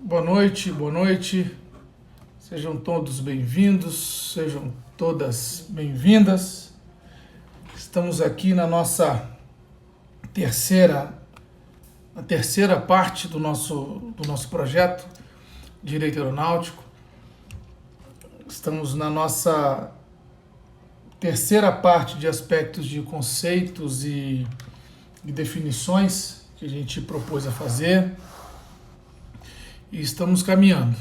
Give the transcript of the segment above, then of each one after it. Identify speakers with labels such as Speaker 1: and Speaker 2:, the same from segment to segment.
Speaker 1: Boa noite, boa noite. Sejam todos bem-vindos, sejam todas bem-vindas. Estamos aqui na nossa terceira parte do nosso projeto Direito Aeronáutico. Estamos na nossa terceira parte de aspectos de conceitos e definições que a gente propôs a fazer. E estamos caminhando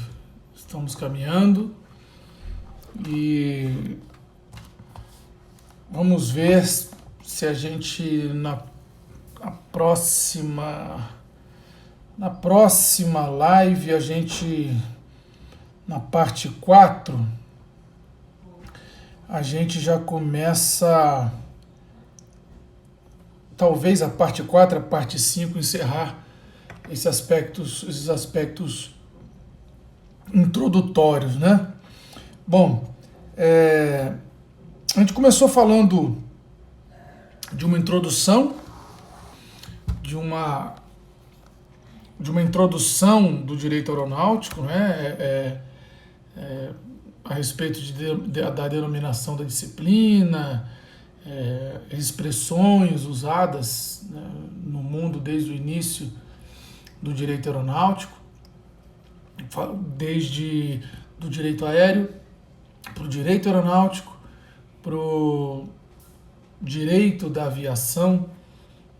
Speaker 1: e vamos ver se a gente na próxima live, na parte 4, a gente já começa, talvez a parte 4, a parte 5, encerrar esses aspectos introdutórios, né? Bom, a gente começou falando de uma introdução, de uma introdução do direito aeronáutico, né? A respeito da denominação da disciplina, expressões usadas, né, no mundo desde o início do direito aeronáutico, desde do direito aéreo para o direito aeronáutico, para o direito da aviação.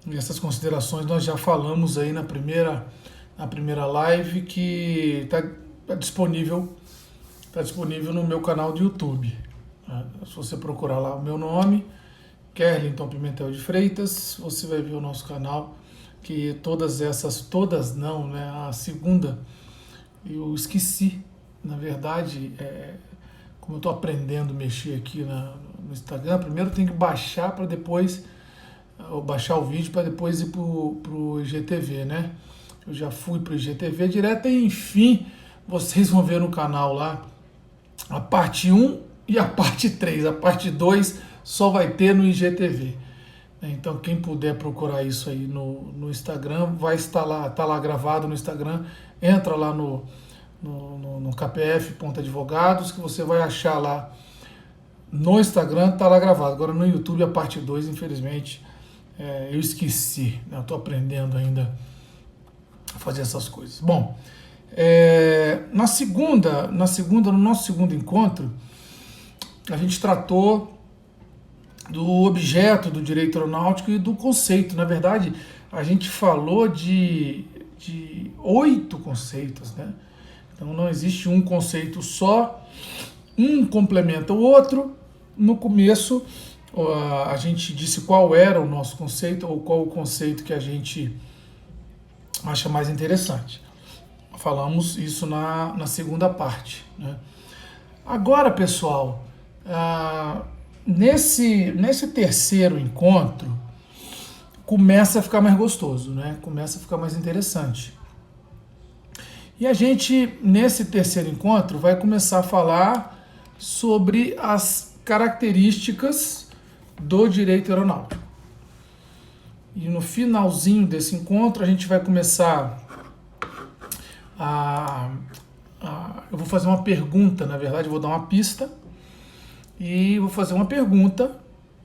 Speaker 1: E essas considerações nós já falamos aí na primeira live, que está disponível no meu canal do YouTube. Se você procurar lá o meu nome, Kerlinton Pimentel de Freitas, você vai ver o nosso canal, que todas não, né? A segunda eu esqueci, na verdade, como eu estou aprendendo a mexer aqui no Instagram, primeiro tem que baixar para depois, baixar o vídeo para depois ir para o IGTV, né? Eu já fui para o IGTV direto e, enfim, vocês vão ver no canal lá a parte 1 e a parte 3. A parte 2 só vai ter no IGTV. Então, quem puder procurar isso aí no Instagram, vai estar lá, tá lá gravado no Instagram. Entra lá no KPF Ponto Advogados, que você vai achar lá no Instagram, tá lá gravado. Agora no YouTube a parte 2, infelizmente, eu esqueci, né? Eu tô aprendendo ainda a fazer essas coisas. Bom, no nosso segundo encontro, a gente tratou do objeto do direito aeronáutico e do conceito. Na verdade, a gente falou de 8 conceitos, né? Então não existe um conceito só, um complementa o outro. No começo, a gente disse qual era o nosso conceito, ou qual o conceito que a gente acha mais interessante. Falamos isso na segunda parte, né? Agora, pessoal, nesse terceiro encontro, começa a ficar mais gostoso, né? Começa a ficar mais interessante. E a gente, nesse terceiro encontro, vai começar a falar sobre as características do direito aeronáutico. E no finalzinho desse encontro, a gente vai começar eu vou fazer uma pergunta, na verdade, eu vou dar uma pista e vou fazer uma pergunta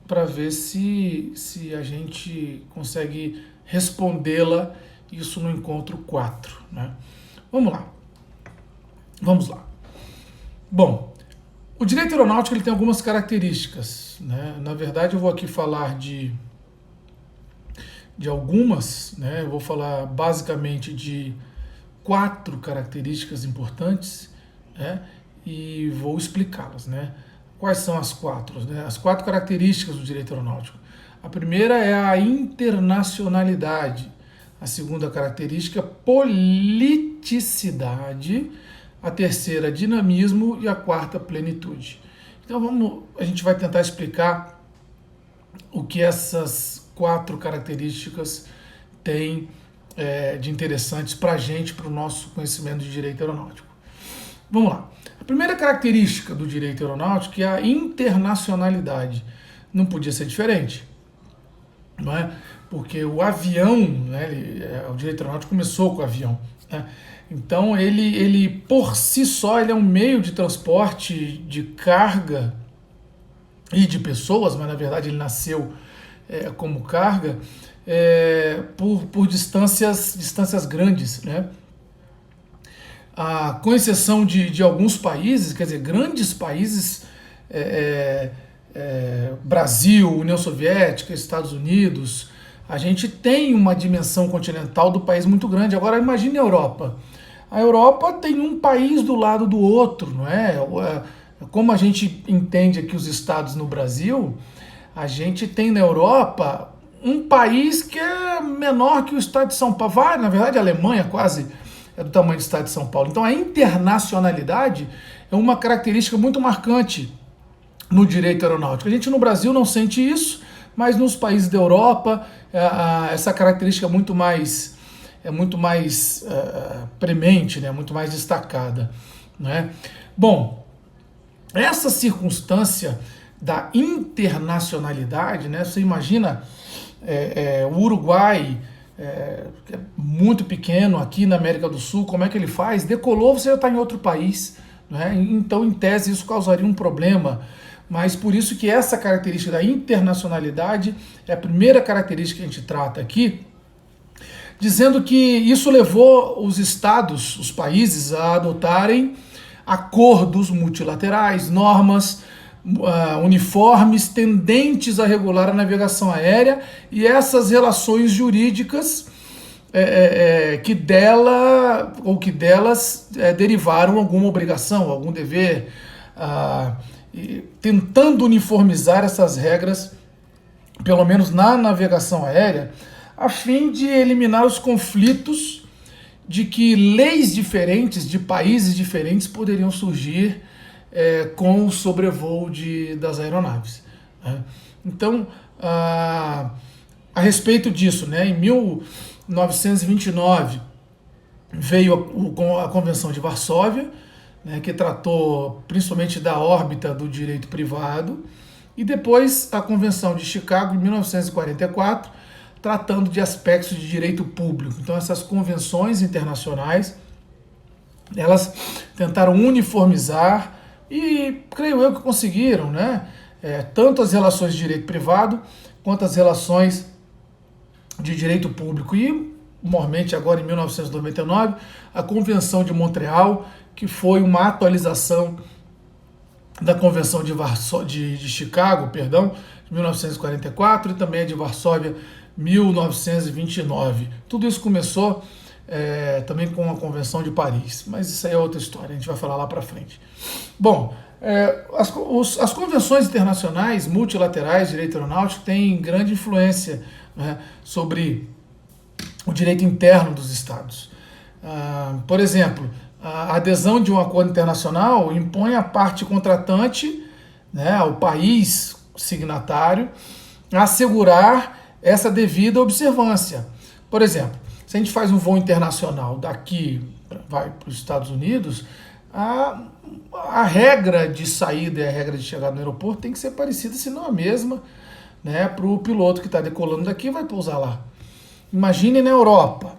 Speaker 1: para ver se a gente consegue respondê-la, isso no encontro 4, né? Vamos lá. Bom, o direito aeronáutico ele tem algumas características, né? Na verdade, eu vou aqui falar de algumas, né? Eu vou falar basicamente de 4 características importantes, né? E vou explicá-las, né? Quais são as 4? Né? As 4 características do direito aeronáutico. A primeira é a internacionalidade. A segunda característica, politicidade. A terceira, dinamismo. E a quarta, plenitude. Então a gente vai tentar explicar o que essas 4 características têm de interessantes para a gente, para o nosso conhecimento de direito aeronáutico. Vamos lá. A primeira característica do direito aeronáutico é a internacionalidade. Não podia ser diferente, não é? porque o avião, né, o direito aeronáutico começou com o avião, né? Então ele por si só ele é um meio de transporte de carga e de pessoas, mas na verdade ele nasceu como carga por distâncias grandes, né? Com exceção de alguns países, quer dizer, grandes países, Brasil, União Soviética, Estados Unidos, a gente tem uma dimensão continental do país muito grande. Agora imagine a Europa. A Europa tem um país do lado do outro, não é? Como a gente entende aqui os estados no Brasil, a gente tem na Europa um país que é menor que o estado de São Paulo. Na verdade, a Alemanha quase é do tamanho do estado de São Paulo. Então a internacionalidade é uma característica muito marcante no direito aeronáutico. A gente no Brasil não sente isso, mas nos países da Europa essa característica é muito mais premente, né? Muito mais destacada, né? Bom, essa circunstância da internacionalidade, né? Você imagina o Uruguai, que é muito pequeno aqui na América do Sul, como é que ele faz? Decolou, você já está em outro país, né? Então, em tese, isso causaria um problema. Mas por isso que essa característica da internacionalidade é a primeira característica que a gente trata aqui, dizendo que isso levou os estados, os países, a adotarem acordos multilaterais, normas uniformes tendentes a regular a navegação aérea e essas relações jurídicas que delas derivaram alguma obrigação, algum dever, tentando uniformizar essas regras, pelo menos na navegação aérea, a fim de eliminar os conflitos de que leis diferentes, de países diferentes, poderiam surgir com o sobrevoo das aeronaves, né? Então, a respeito disso, né, em 1929 veio a Convenção de Varsóvia, né, que tratou principalmente da órbita do direito privado, e depois a Convenção de Chicago, em 1944, tratando de aspectos de direito público. Então essas convenções internacionais, elas tentaram uniformizar e creio eu que conseguiram, né? Tanto as relações de direito privado quanto as relações de direito público. E, mormente agora em 1999, a Convenção de Montreal, que foi uma atualização da Convenção de Chicago, perdão, de 1944, e também a de Varsóvia, 1929. Tudo isso começou também com a Convenção de Paris, mas isso aí é outra história, a gente vai falar lá para frente. Bom, as convenções internacionais multilaterais de direito aeronáutico têm grande influência, né, sobre o direito interno dos estados. Por exemplo, a adesão de um acordo internacional impõe à parte contratante, né, ao país signatário, a assegurar essa devida observância. Por exemplo, se a gente faz um voo internacional daqui, vai para os Estados Unidos, a regra de saída e a regra de chegada no aeroporto tem que ser parecida, se não a mesma, né, para o piloto que está decolando daqui vai pousar lá. Imagine na Europa,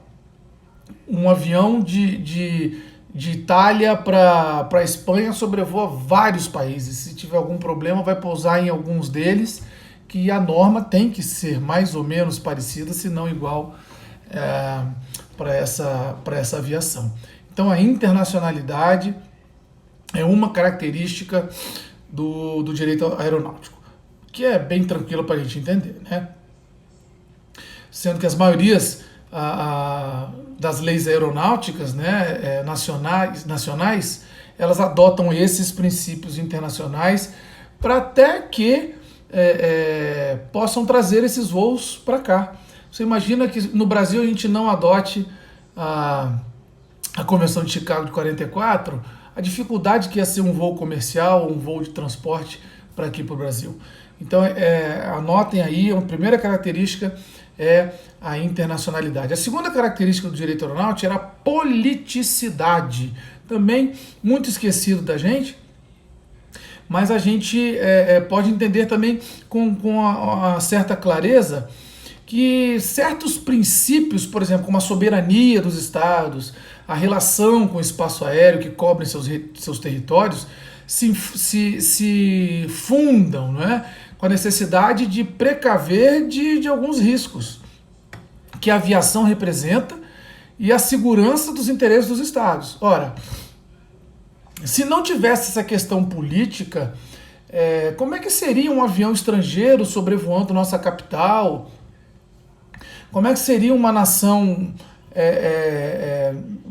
Speaker 1: um avião de Itália para a Espanha sobrevoa vários países. Se tiver algum problema, vai pousar em alguns deles, que a norma tem que ser mais ou menos parecida, se não igual para essa aviação. Então a internacionalidade é uma característica do direito aeronáutico, que é bem tranquilo para a gente entender, né? Sendo que as maiorias das leis aeronáuticas, né, nacionais, elas adotam esses princípios internacionais para até que possam trazer esses voos para cá. Você imagina que no Brasil a gente não adote a Convenção de Chicago de 44, a dificuldade que ia ser um voo comercial, um voo de transporte para aqui para o Brasil. Então, anotem aí, a primeira característica é a internacionalidade. A segunda característica do direito aeronáutico era a politicidade, também muito esquecido da gente, mas a gente pode entender também com a certa clareza que certos princípios, por exemplo, como a soberania dos estados, a relação com o espaço aéreo que cobre seus territórios, se fundam, né, com a necessidade de precaver de alguns riscos que a aviação representa e a segurança dos interesses dos estados. Ora, se não tivesse essa questão política, como é que seria um avião estrangeiro sobrevoando nossa capital? Como é que seria uma nação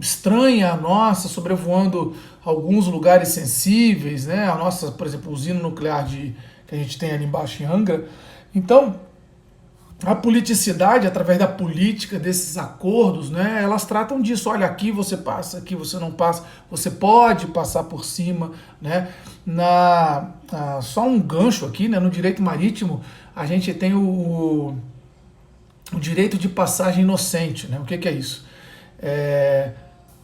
Speaker 1: estranha a nossa, sobrevoando alguns lugares sensíveis, né? A nossa, por exemplo, usina nuclear que a gente tem ali embaixo em Angra. Então, a politicidade, através da política, desses acordos, né, elas tratam disso. Olha, aqui você passa, aqui você não passa, você pode passar por cima, né? Só um gancho aqui, né, no direito marítimo, a gente tem o direito de passagem inocente, né? O que é isso?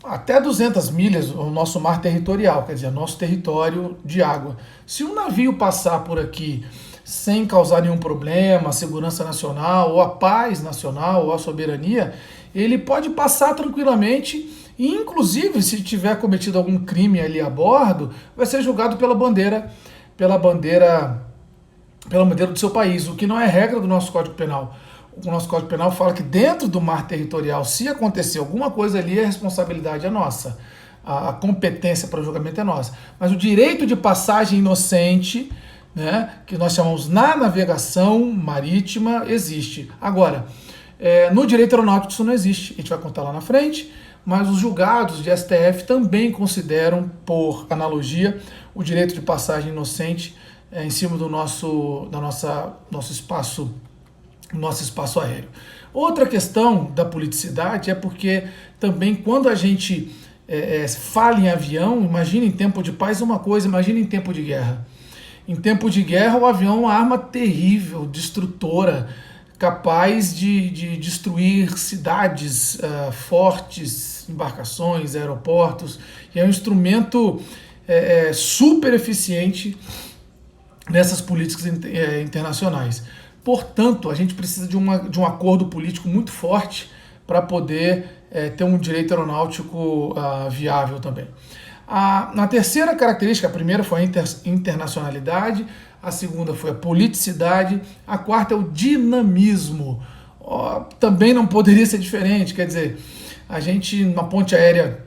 Speaker 1: Até 200 milhas o nosso mar territorial, quer dizer, nosso território de água. Se um navio passar por aqui sem causar nenhum problema, a segurança nacional, ou a paz nacional, ou a soberania, ele pode passar tranquilamente e, inclusive, se tiver cometido algum crime ali a bordo, vai ser julgado pela bandeira do seu país, o que não é regra do nosso Código Penal. O nosso Código Penal fala que dentro do mar territorial, se acontecer alguma coisa ali, a responsabilidade é nossa. A competência para o julgamento é nossa. Mas o direito de passagem inocente, né, que nós chamamos na navegação marítima, existe. Agora, no direito aeronáutico isso não existe. A gente vai contar lá na frente, mas os julgados de STF também consideram, por analogia, o direito de passagem inocente em cima do nosso espaço aéreo. Outra questão da politicidade é porque também quando a gente fala em avião, imagina em tempo de paz uma coisa, imagina em tempo de guerra. Em tempo de guerra o avião é uma arma terrível, destrutora, capaz de destruir cidades fortes, embarcações, aeroportos, e é um instrumento super eficiente nessas políticas internacionais. Portanto, a gente precisa de um acordo político muito forte para poder ter um direito aeronáutico viável também. Na terceira característica, a primeira foi a internacionalidade, a segunda foi a politicidade, a quarta é o dinamismo. Também não poderia ser diferente, quer dizer, a gente, numa ponte aérea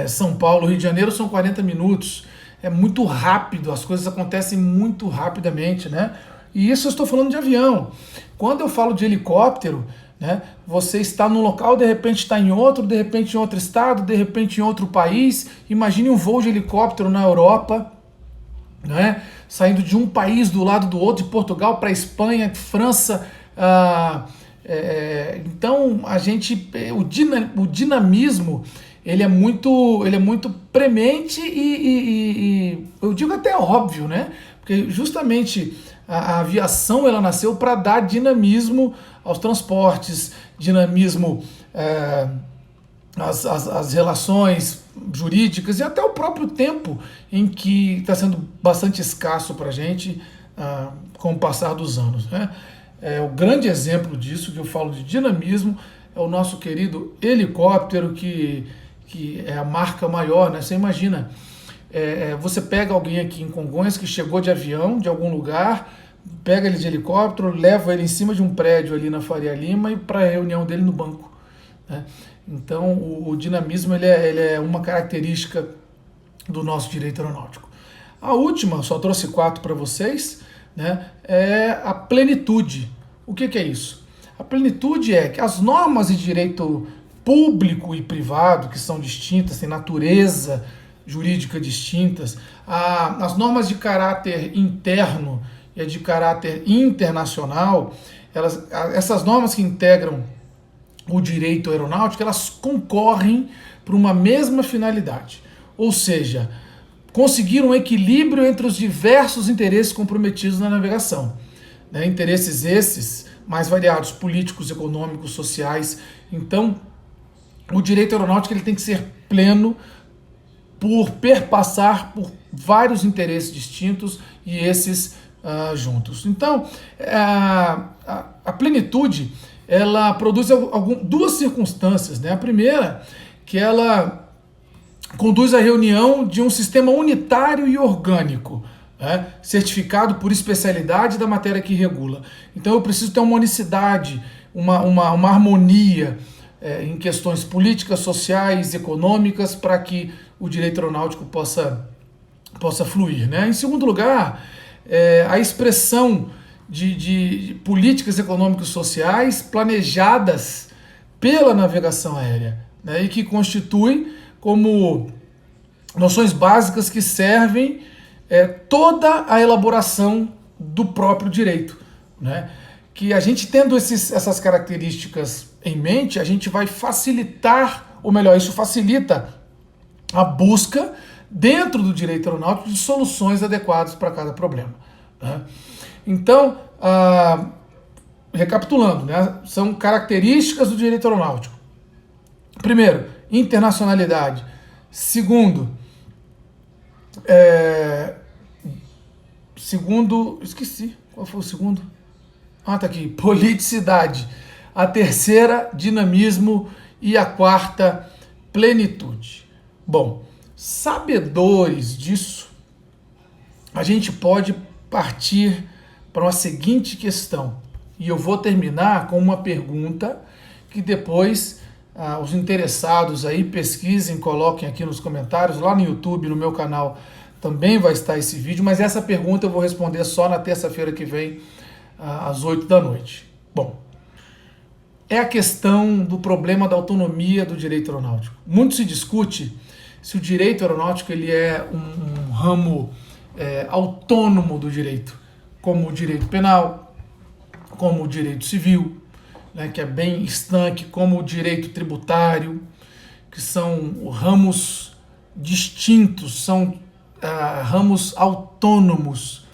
Speaker 1: São Paulo, Rio de Janeiro, são 40 minutos, é muito rápido, as coisas acontecem muito rapidamente, né? E isso eu estou falando de avião. Quando eu falo de helicóptero, né, você está num local, de repente está em outro, de repente em outro estado, de repente em outro país. Imagine um voo de helicóptero na Europa, né, saindo de um país do lado do outro, de Portugal para Espanha, França. Então o dinamismo ele é muito premente e eu digo até óbvio, né? Porque justamente a aviação ela nasceu para dar dinamismo aos transportes, dinamismo às relações jurídicas e até o próprio tempo em que está sendo bastante escasso para a gente com o passar dos anos, né? O grande exemplo disso que eu falo de dinamismo é o nosso querido helicóptero, que é a marca maior, né? Você imagina, você pega alguém aqui em Congonhas que chegou de avião de algum lugar, pega ele de helicóptero, leva ele em cima de um prédio ali na Faria Lima e para a reunião dele no banco, né? Então o dinamismo ele é uma característica do nosso direito aeronáutico. A última, só trouxe 4 para vocês, né, é a plenitude. O que é isso? A plenitude é que as normas de direito público e privado, que são distintas, têm natureza jurídica distintas, as normas de caráter interno e de caráter internacional, essas normas que integram o direito aeronáutico, elas concorrem para uma mesma finalidade, ou seja, conseguir um equilíbrio entre os diversos interesses comprometidos na navegação, né? Interesses esses mais variados, políticos, econômicos, sociais. Então, o direito aeronáutico ele tem que ser pleno por perpassar por vários interesses distintos e esses juntos. Então, a plenitude, ela produz duas circunstâncias, né? A primeira, que ela conduz à reunião de um sistema unitário e orgânico, né? Certificado por especialidade da matéria que regula. Então eu preciso ter uma unicidade, uma harmonia em questões políticas, sociais, econômicas, para que o direito aeronáutico possa fluir, né? Em segundo lugar, a expressão de políticas econômicas e sociais planejadas pela navegação aérea, né? E que constituem como noções básicas que servem toda a elaboração do próprio direito, né? Que a gente tendo essas características em mente, a gente vai facilitar, ou melhor, isso facilita a busca dentro do direito aeronáutico de soluções adequadas para cada problema, né? Então, recapitulando, né, são características do direito aeronáutico. Primeiro, internacionalidade. Segundo, esqueci, qual foi o segundo? Tá aqui, politicidade. A terceira, dinamismo. E a quarta, plenitude. Bom, sabedores disso, a gente pode partir para uma seguinte questão. E eu vou terminar com uma pergunta que depois os interessados aí pesquisem, coloquem aqui nos comentários, lá no YouTube, no meu canal também vai estar esse vídeo, mas essa pergunta eu vou responder só na terça-feira que vem, às 8 da noite. Bom, é a questão do problema da autonomia do direito aeronáutico. Muito se discute se o direito aeronáutico ele é um ramo autônomo do direito, como o direito penal, como o direito civil, né, que é bem estanque, como o direito tributário, que são ramos distintos, são ramos autônomos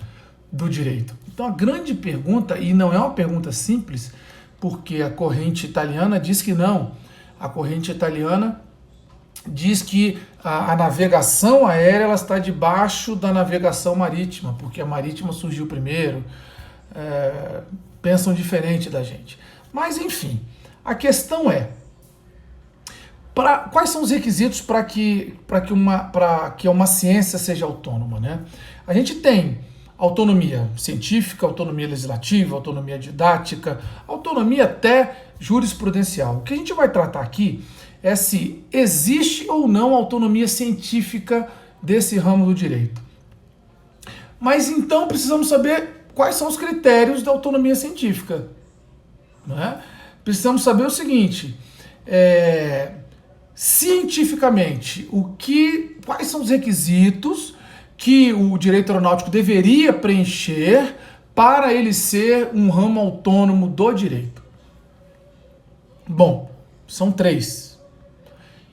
Speaker 1: do direito. Então a grande pergunta, e não é uma pergunta simples, porque a corrente italiana diz que não. A corrente italiana diz que a navegação aérea ela está debaixo da navegação marítima, porque a marítima surgiu primeiro. Pensam diferente da gente. Mas, enfim, a questão é, quais são os requisitos para que uma ciência seja autônoma, né? A gente tem autonomia científica, autonomia legislativa, autonomia didática, autonomia até jurisprudencial. O que a gente vai tratar aqui é se existe ou não autonomia científica desse ramo do direito. Mas então precisamos saber quais são os critérios da autonomia científica, né? Precisamos saber o seguinte, cientificamente, quais são os requisitos que o direito aeronáutico deveria preencher para ele ser um ramo autônomo do direito. Bom, são 3.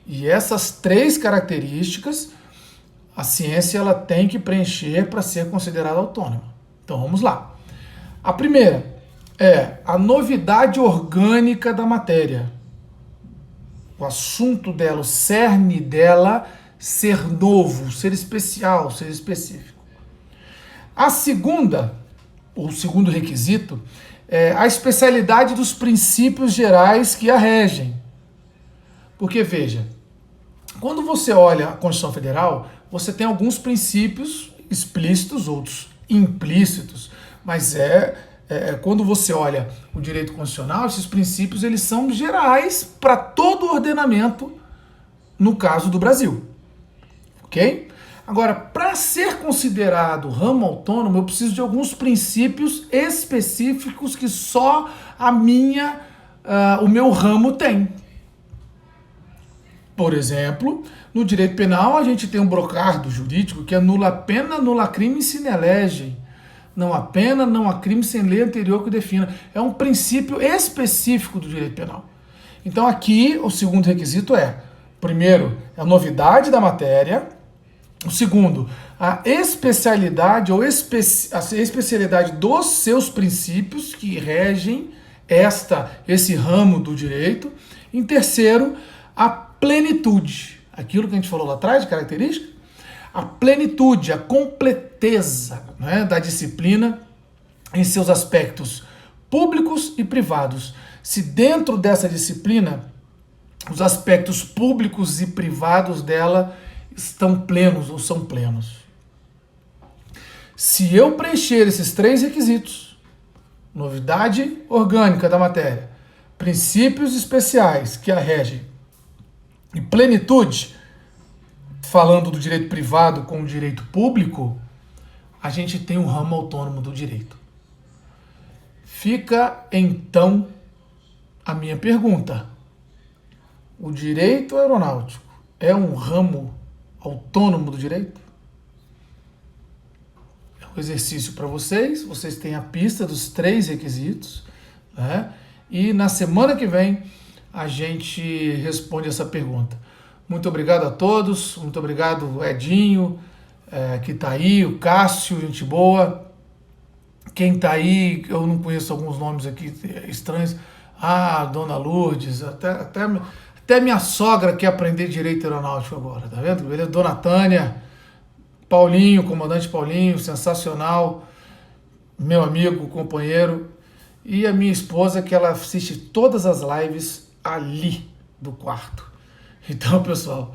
Speaker 1: E essas 3 características a ciência ela tem que preencher para ser considerada autônoma. Então vamos lá. A primeira é a novidade orgânica da matéria. O assunto dela, o cerne dela, ser novo, ser especial, ser específico. A segunda, o segundo requisito, é a especialidade dos princípios gerais que a regem. Porque, veja, quando você olha a Constituição Federal, você tem alguns princípios explícitos, outros implícitos, mas quando você olha o direito constitucional, esses princípios eles são gerais para todo o ordenamento, no caso do Brasil. Ok? Agora, para ser considerado ramo autônomo, eu preciso de alguns princípios específicos que só o meu ramo tem. Por exemplo, no direito penal a gente tem um brocardo jurídico que é nulla pena, nulla crime sine lege. Não há pena, não há crime sem lei anterior que defina. É um princípio específico do direito penal. Então aqui o segundo requisito primeiro, a novidade da matéria. O segundo, a especialidade ou a especialidade dos seus princípios que regem esse ramo do direito. Em terceiro, a plenitude. Aquilo que a gente falou lá atrás de característica. a plenitude, a completeza, né, da disciplina em seus aspectos públicos e privados. Se dentro dessa disciplina os aspectos públicos e privados dela estão plenos ou são plenos. Se eu preencher esses 3 requisitos, novidade orgânica da matéria, princípios especiais que a regem e plenitude, falando do direito privado com o direito público, a gente tem um ramo autônomo do direito. Fica, então, a minha pergunta. O direito aeronáutico é um ramo autônomo do direito? É um exercício para vocês. Vocês têm a pista dos 3 requisitos, né? E na semana que vem a gente responde essa pergunta. Muito obrigado a todos. Muito obrigado, Edinho, que está aí, o Cássio, gente boa. Quem está aí, eu não conheço alguns nomes aqui estranhos. Dona Lourdes, até minha sogra quer aprender direito aeronáutico agora, tá vendo? Beleza? Dona Tânia, Paulinho, comandante Paulinho, sensacional, meu amigo, companheiro, e a minha esposa, que ela assiste todas as lives ali do quarto. Então, pessoal,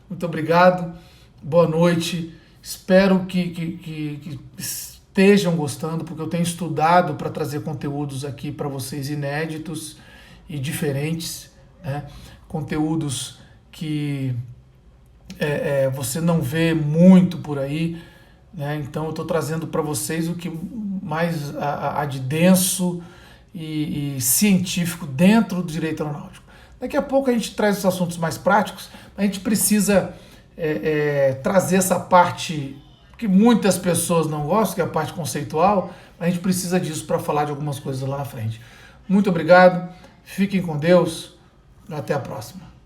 Speaker 1: muito obrigado, boa noite, espero que estejam gostando, porque eu tenho estudado para trazer conteúdos aqui para vocês inéditos e diferentes, né? Conteúdos que você não vê muito por aí, né? Então eu estou trazendo para vocês o que mais há de denso e científico dentro do direito aeronáutico. Daqui a pouco a gente traz os assuntos mais práticos, a gente precisa trazer essa parte que muitas pessoas não gostam, que é a parte conceitual, a gente precisa disso para falar de algumas coisas lá na frente. Muito obrigado, fiquem com Deus, até a próxima.